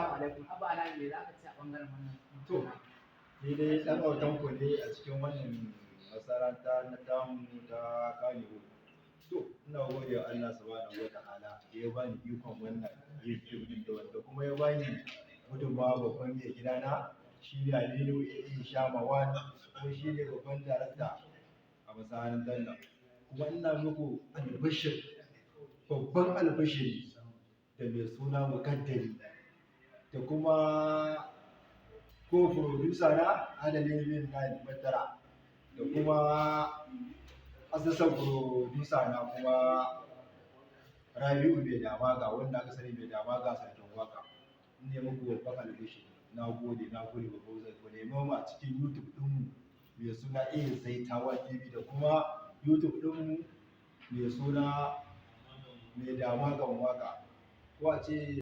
Assalamu alaikum. Abba Alhaji me za ka ce a ɓangaren wannan To, ni dai ɗan autan ku ne a cikin wannan masarauta na tamu ta Kannywood. To, ina gode wa Allah subhanahu wa ta'ala da ya bani ikon wannan yin fim ɗin da wanda kuma ya bani gudunmawa babban mai gidana shi ne Aminu A.E. Shamawan kuma shi ne babban darakta a masana'antar nan. Kuma ina muku albishir, babban albishiri da mai suna Mukaddari da kuma co-producer na Adalin Bin Madara da kuma assistant producer na kuma Rabi'u Mai Damaga wanda aka sani Mai Damaga sarkin waka. Ne muku babban albishiri. Na gode babban zai ku nemi mu a cikin YouTube ɗinmu mai suna A Zaitawa TV da kuma YouTube ɗinmu mai suna Mai Damagan Waka. Ko a ce